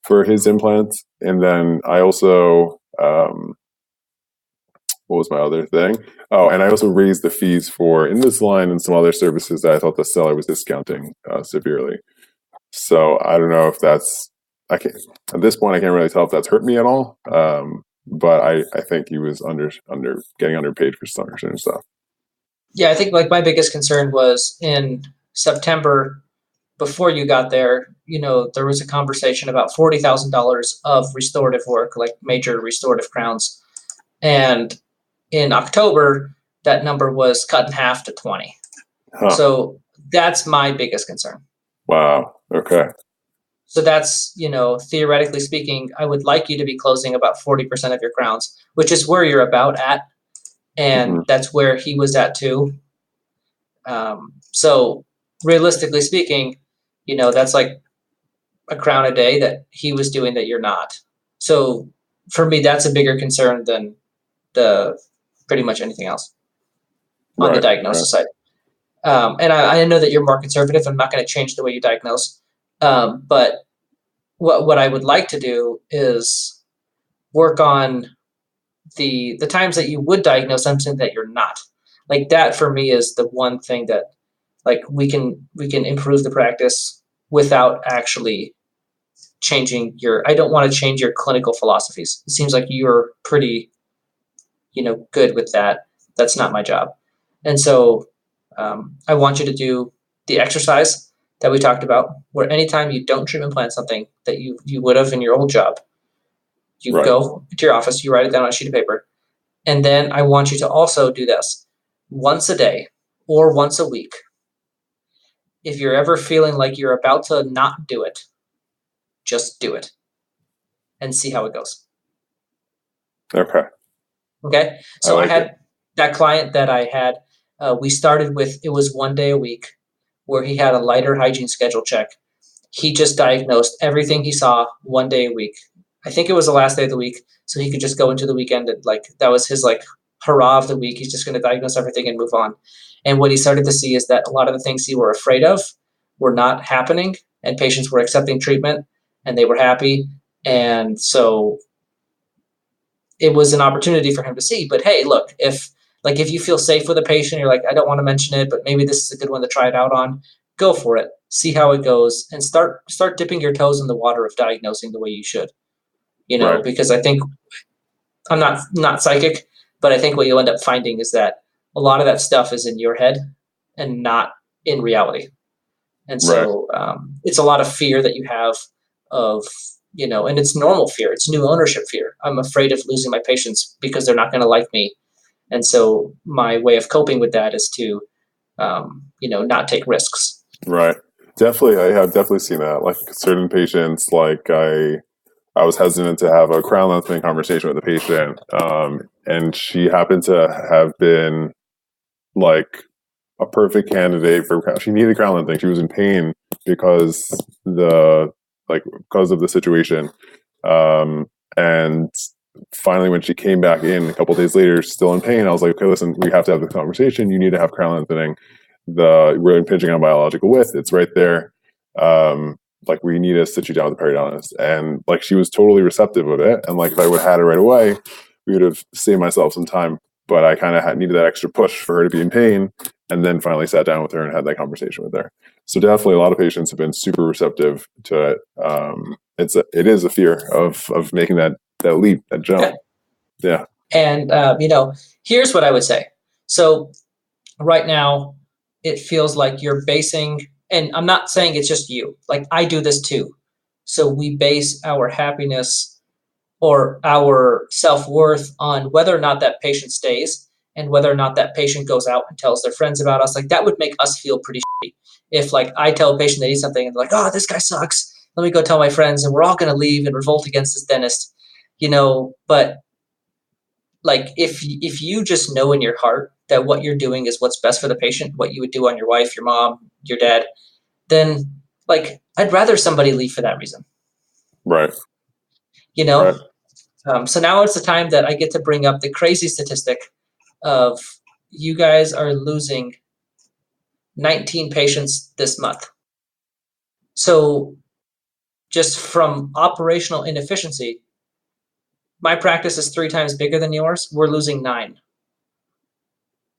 for his implants. And then I also, what was my other thing? Oh, and I also raised the fees for Invisalign and some other services that I thought the seller was discounting severely. So I don't know if that's, at this point, I can't really tell if that's hurt me at all. But I think he was getting underpaid for certain stuff. Yeah, I think like my biggest concern was in September, before you got there, there was a conversation about $40,000 of restorative work, like major restorative crowns. And in October, that number was cut in half to 20. Huh. So that's my biggest concern. Wow. Okay. So that's, theoretically speaking, I would like you to be closing about 40% of your crowns, which is where you're about at. And that's where he was at too. So realistically speaking, that's like a crown a day that he was doing that you're not. So for me, that's a bigger concern than the pretty much anything else on the diagnosis side. And I know that you're more conservative. I'm not going to change the way you diagnose. But what I would like to do is work on the times that you would diagnose something that you're not. Like that for me is the one thing that like we can improve the practice without actually changing I don't want to change your clinical philosophies. It seems like you're pretty, good with that. That's not my job. And so I want you to do the exercise that we talked about, where anytime you don't treatment plan something that you would have in your old job, you go to your office, you write it down on a sheet of paper. And then I want you to also do this once a day or once a week. If you're ever feeling like you're about to not do it, just do it and see how it goes. Okay. So I had that client that I had, we started with, it was 1 day a week where he had a lighter hygiene schedule check. He just diagnosed everything he saw 1 day a week. I think it was the last day of the week. So he could just go into the weekend and that was his hurrah of the week. He's just going to diagnose everything and move on. And what he started to see is that a lot of the things he were afraid of were not happening, and patients were accepting treatment and they were happy. And so it was an opportunity for him to see, but hey, look, if you feel safe with a patient, you're like, I don't want to mention it, but maybe this is a good one to try it out on, go for it, see how it goes, and start dipping your toes in the water of diagnosing the way you should, because I think I'm not psychic, but I think what you'll end up finding is that a lot of that stuff is in your head and not in reality. And so it's a lot of fear that you have of, and it's normal fear. It's new ownership fear. I'm afraid of losing my patients because they're not going to like me. And so my way of coping with that is to, not take risks. Right. Definitely. I have definitely seen that. Like certain patients, I was hesitant to have a crown lengthening conversation with the patient. And she happened to have been a perfect candidate for crown. She needed crown lengthening. She was in pain because of the situation. And finally, when she came back in a couple of days later, still in pain, I was like, okay, listen, we have to have this conversation. You need to have crown lengthening. We're impinging on biological width. It's right there. We need to sit you down with a periodontist. And she was totally receptive of it. And if I would have had it right away, we would have saved myself some time. But I kind of needed that extra push for her to be in pain, and then finally sat down with her and had that conversation with her. So definitely a lot of patients have been super receptive to it. It is a fear of making that leap, that jump. Yeah. And, here's what I would say. So right now it feels like you're basing, and I'm not saying it's just you, I do this too. So we base our happiness or our self-worth on whether or not that patient stays and whether or not that patient goes out and tells their friends about us. That would make us feel pretty shitty. If I tell a patient they need something and they're like, oh, this guy sucks, let me go tell my friends and we're all going to leave and revolt against this dentist, but like if you just know in your heart that what you're doing is what's best for the patient, what you would do on your wife, your mom, your dad, then like I'd rather somebody leave for that reason. Right. You know? Right. So now it's the time that I get to bring up the crazy statistic of you guys are losing 19 patients this month. So just from operational inefficiency, my practice is 3 times bigger than yours. We're losing 9.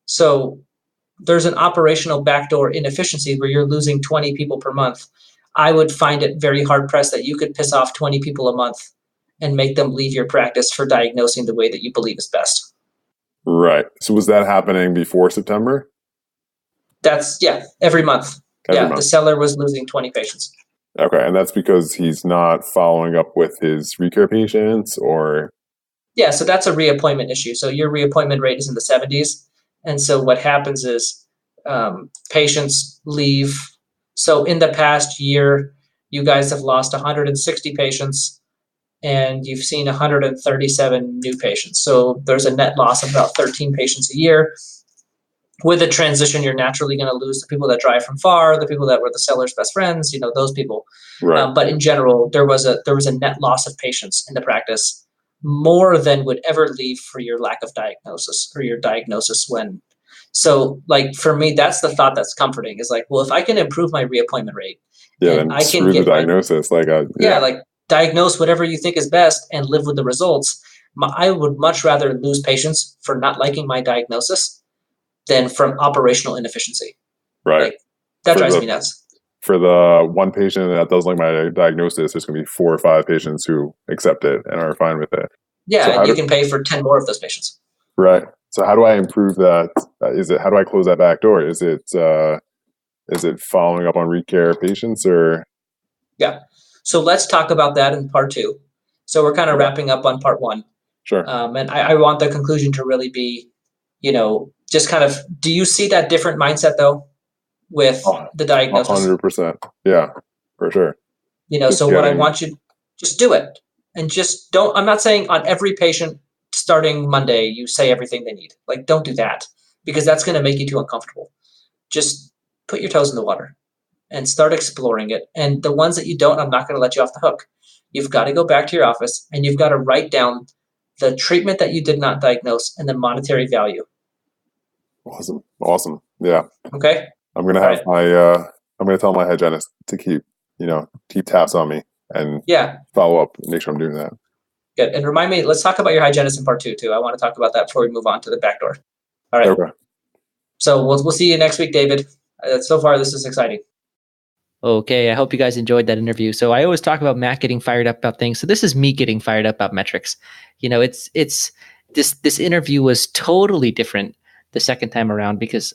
So there's an operational backdoor inefficiency where you're losing 20 people per month. I would find it very hard pressed that you could piss off 20 people a month and make them leave your practice for diagnosing the way that you believe is best. Right. So was that happening before September? That's, every month. Every month. The seller was losing 20 patients. Okay. And that's because he's not following up with his recare patients, or? Yeah. So that's a reappointment issue. So your reappointment rate is in the 70s. And so what happens is patients leave. So in the past year, you guys have lost 160 patients and you've seen 137 new patients. So there's a net loss of about 13 patients a year. With a transition, you're naturally going to lose the people that drive from far, the people that were the seller's best friends, those people. Right. But in general, there was a net loss of patients in the practice, more than would ever leave for your lack of diagnosis or your diagnosis when. So like for me, that's the thought that's comforting, is like, well, if I can improve my reappointment rate, then I can get the diagnosis. Like diagnose whatever you think is best and live with the results. I would much rather lose patients for not liking my diagnosis than from operational inefficiency. Right. Like, that drives me nuts. For the one patient that doesn't like my diagnosis, there's going to be 4 or 5 patients who accept it and are fine with it. Yeah, so and you can pay for 10 more of those patients. Right. So how do I improve that? How do I close that back door? Is it following up on recare patients, or? Yeah. So let's talk about that in part 2. So we're kind of wrapping up on part 1. Sure. And I want the conclusion to really be, just kind of, do you see that different mindset though with the diagnosis? 100%. Yeah, for sure. So what I want you, just do it. And just don't, I'm not saying on every patient starting Monday, you say everything they need. Like, don't do that, because that's going to make you too uncomfortable. Just put your toes in the water and start exploring it. And the ones that you don't, I'm not going to let you off the hook. You've got to go back to your office and you've got to write down the treatment that you did not diagnose and the monetary value. Awesome. Yeah. Okay. I'm going to have I'm going to tell my hygienist to keep tabs on me and follow up, make sure I'm doing that. Good. And remind me, let's talk about your hygienist in part 2 too. I want to talk about that before we move on to the back door. All right. Okay. So we'll see you next week, David. So far, this is exciting. Okay, I hope you guys enjoyed that interview. So I always talk about Matt getting fired up about things. So this is me getting fired up about metrics. It's this interview was totally different the second time around, because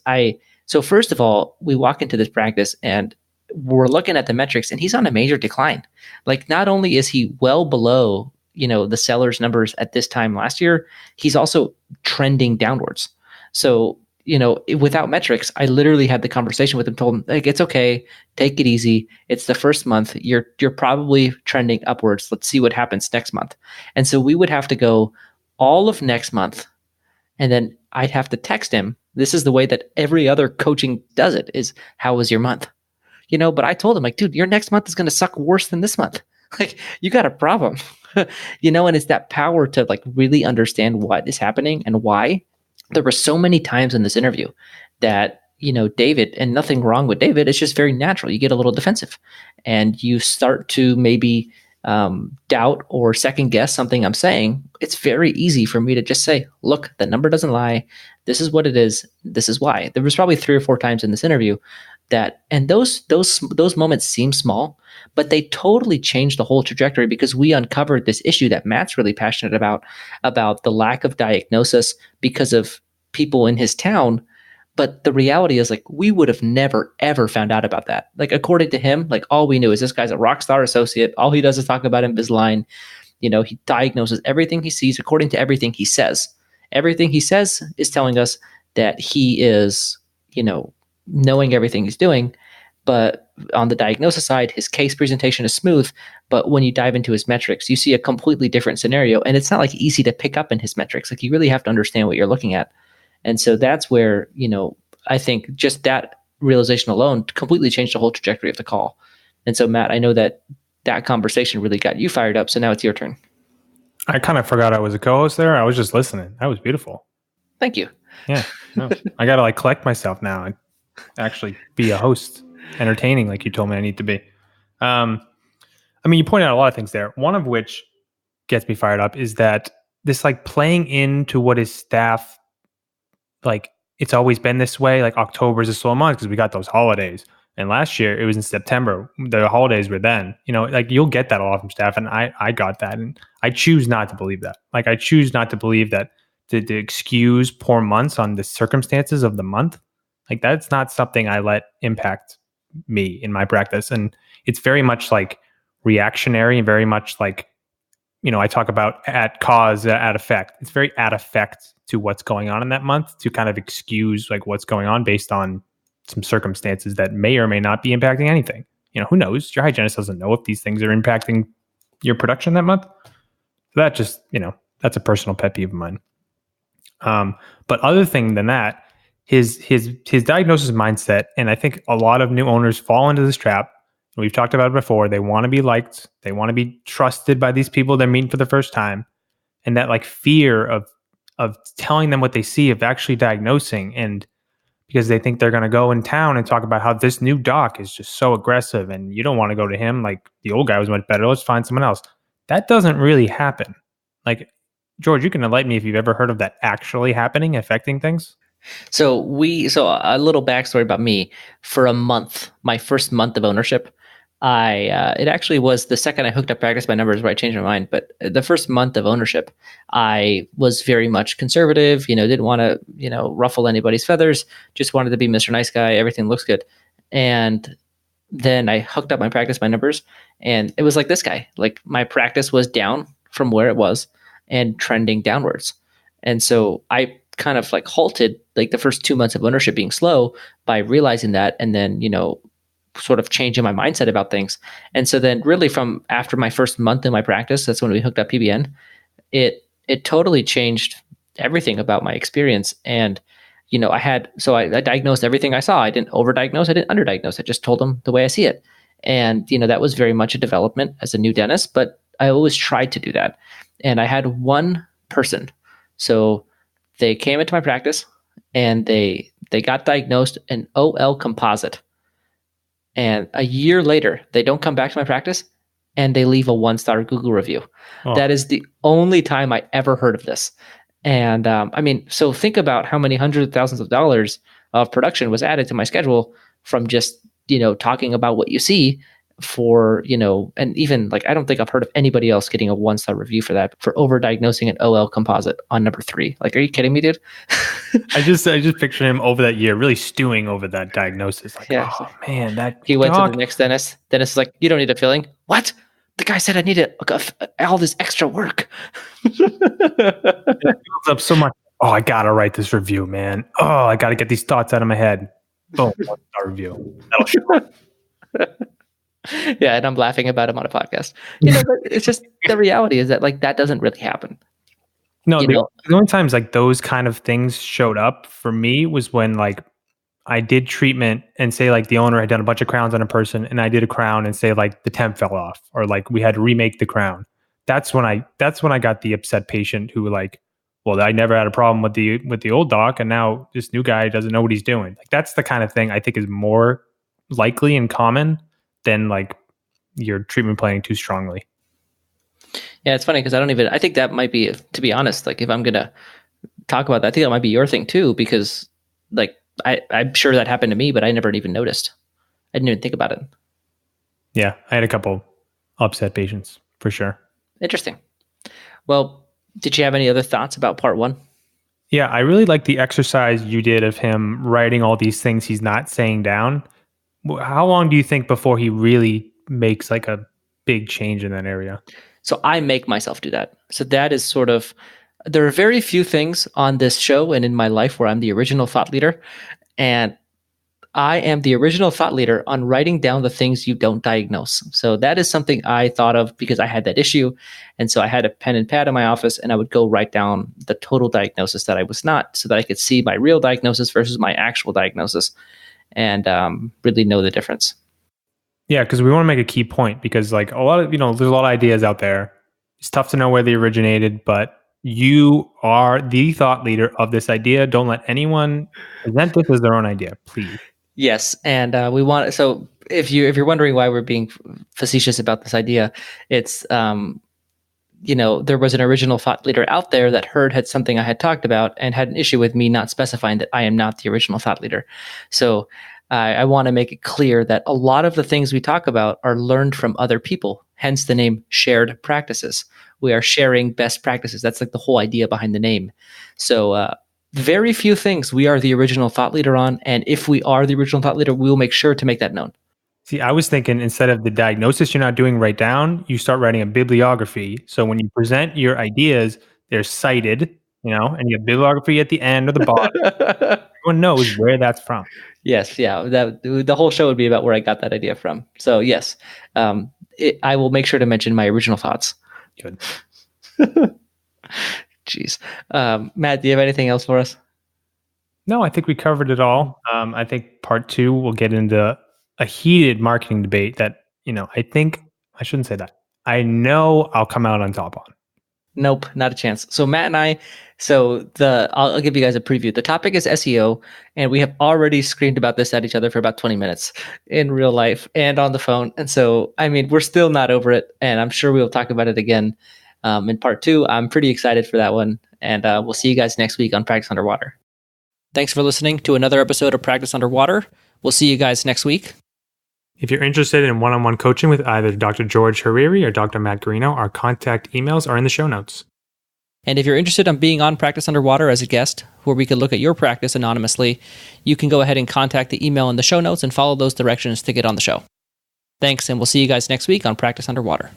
so first of all, we walk into this practice and we're looking at the metrics and he's on a major decline. Like, not only is he well below, the seller's numbers at this time last year, he's also trending downwards. So, without metrics, I literally had the conversation with him, told him, like, it's okay, take it easy. It's the first month. You're probably trending upwards. Let's see what happens next month. And so we would have to go all of next month, and then I'd have to text him. This is the way that every other coaching does it, is, how was your month? But I told him, like, dude, your next month is going to suck worse than this month. Like, you got a problem, and it's that power to like really understand what is happening and why. There were so many times in this interview that, David, and nothing wrong with David, it's just very natural. You get a little defensive and you start to maybe doubt or second guess something I'm saying. It's very easy for me to just say, look, the number doesn't lie. This is what it is. This is why. There was probably 3 or 4 times in this interview and those moments seem small, but they totally changed the whole trajectory, because we uncovered this issue that Matt's really passionate about the lack of diagnosis because of people in his town. But the reality is, like, we would have never, ever found out about that. Like, according to him, like, all we knew is this guy's a rock star associate. All he does is talk about Invisalign. He diagnoses everything he sees according to everything he says. Everything he says is telling us that he is, knowing everything he's doing. But on the diagnosis side, his case presentation is smooth. But when you dive into his metrics, you see a completely different scenario. And it's not like easy to pick up in his metrics. Like you really have to understand what you're looking at. And so that's where, I think just that realization alone completely changed the whole trajectory of the call. And so, Matt, I know that conversation really got you fired up. So now it's your turn. I kind of forgot I was a co-host there. I was just listening. That was beautiful. Thank you. Yeah. No, I got to collect myself now and actually be a host, entertaining like you told me I need to be. You pointed out a lot of things there. One of which gets me fired up is that this playing into what his staff, it's always been this way. Like October is a slow month because we got those holidays. And last year it was in September. The holidays were then. You'll get that a lot from staff, and I got that, and I choose not to believe that. I choose not to believe that to excuse poor months on the circumstances of the month. That's not something I let impact me in my practice, and it's very much reactionary and very much I talk about at cause, at effect. It's very at effect to what's going on in that month to kind of excuse what's going on based on some circumstances that may or may not be impacting anything. Who knows? Your hygienist doesn't know if these things are impacting your production that month. So that just, that's a personal pet peeve of mine. But other thing than that, his diagnosis mindset, and I think a lot of new owners fall into this trap. We've talked about it before. They want to be liked. They want to be trusted by these people they're meeting for the first time. And that fear of telling them what they see, of actually diagnosing, and because they think they're going to go in town and talk about how this new doc is just so aggressive and you don't want to go to him. The old guy was much better. Let's find someone else. That doesn't really happen. George, you can enlighten me if you've ever heard of that actually happening, affecting things. So a little backstory about me. For a month, my first month of ownership, it actually was the second I hooked up Practice by Numbers where I changed my mind. But the first month of ownership, I was very much conservative, didn't want to, ruffle anybody's feathers, just wanted to be Mr. Nice Guy. Everything looks good. And then I hooked up my Practice by Numbers, and it was like this guy. My practice was down from where it was and trending downwards. And so I kind of halted the first 2 months of ownership being slow by realizing that, and then, sort of changing my mindset about things. And so then really from after my first month in my practice, that's when we hooked up PBN, it totally changed everything about my experience. And, I diagnosed everything I saw. I didn't overdiagnose. I didn't underdiagnose. I just told them the way I see it. And, that was very much a development as a new dentist, but I always tried to do that. And I had one person. So they came into my practice and they got diagnosed an OL composite. And a year later, they don't come back to my practice and they leave a 1-star Google review. Oh. That is the only time I ever heard of this. And so think about how many hundreds of thousands of dollars of production was added to my schedule from just, talking about what you see for, and even I don't think I've heard of anybody else getting a 1-star review for that, for overdiagnosing an OL composite on number 3. Are you kidding me, dude? I just picture him over that year really stewing over that diagnosis. Oh man, that he went to the next dentist. Dentist is like, you don't need a filling. What? The guy said I needed all this extra work. It builds up so much. Oh, I gotta write this review, man. Oh, I gotta get these thoughts out of my head. Boom, 1-star review. That'll show. Yeah, and I'm laughing about him on a podcast. But it's just the reality is that that doesn't really happen. No, the only times those kind of things showed up for me was when I did treatment and say the owner had done a bunch of crowns on a person, and I did a crown and say the temp fell off, or we had to remake the crown. That's when I got the upset patient who well, I never had a problem with the old doc, and now this new guy doesn't know what he's doing. That's the kind of thing I think is more likely and common than your treatment planning too strongly. Yeah, it's funny because I think that might be, to be honest, if I'm going to talk about that, I think that might be your thing too, because I'm sure that happened to me, but I never even noticed. I didn't even think about it. Yeah, I had a couple upset patients for sure. Interesting. Well, did you have any other thoughts about part 1? Yeah, I really like the exercise you did of him writing all these things he's not saying down. How long do you think before he really makes a big change in that area? So I make myself do that. So that is sort of, there are very few things on this show and in my life where I'm the original thought leader. And I am the original thought leader on writing down the things you don't diagnose. So that is something I thought of because I had that issue. And so I had a pen and pad in my office, and I would go write down the total diagnosis that I was not, so that I could see my real diagnosis versus my actual diagnosis, and really know the difference. Yeah, because we want to make a key point, because like a lot of, there's a lot of ideas out there. It's tough to know where they originated, but you are the thought leader of this idea. Don't let anyone present this as their own idea, please. Yes, and we want. So if you're wondering why we're being facetious about this idea, it's there was an original thought leader out there that had something I had talked about and had an issue with me not specifying that I am not the original thought leader. So I want to make it clear that a lot of the things we talk about are learned from other people, hence the name shared practices. We are sharing best practices. That's like the whole idea behind the name. So very few things we are the original thought leader on. And if we are the original thought leader, we will make sure to make that known. See, I was thinking instead of the diagnosis you're not doing right down, you start writing a bibliography. So when you present your ideas, they're cited, and you have bibliography at the end or the bottom. Everyone knows where that's from. Yes, yeah. The whole show would be about where I got that idea from. So yes, I will make sure to mention my original thoughts. Good. Jeez. Matt, do you have anything else for us? No, I think we covered it all. I think part 2, we'll get into a heated marketing debate that, I think I shouldn't say that. I know I'll come out on top on. Nope, not a chance. So Matt and I, I'll give you guys a preview. The topic is SEO, and we have already screamed about this at each other for about 20 minutes in real life and on the phone. And so, we're still not over it, and I'm sure we'll talk about it again in part 2. I'm pretty excited for that one, and we'll see you guys next week on Practice Underwater. Thanks for listening to another episode of Practice Underwater. We'll see you guys next week. If you're interested in one-on-one coaching with either Dr. George Hariri or Dr. Matt Garino, our contact emails are in the show notes. And if you're interested in being on Practice Underwater as a guest, where we could look at your practice anonymously, you can go ahead and contact the email in the show notes and follow those directions to get on the show. Thanks, and we'll see you guys next week on Practice Underwater.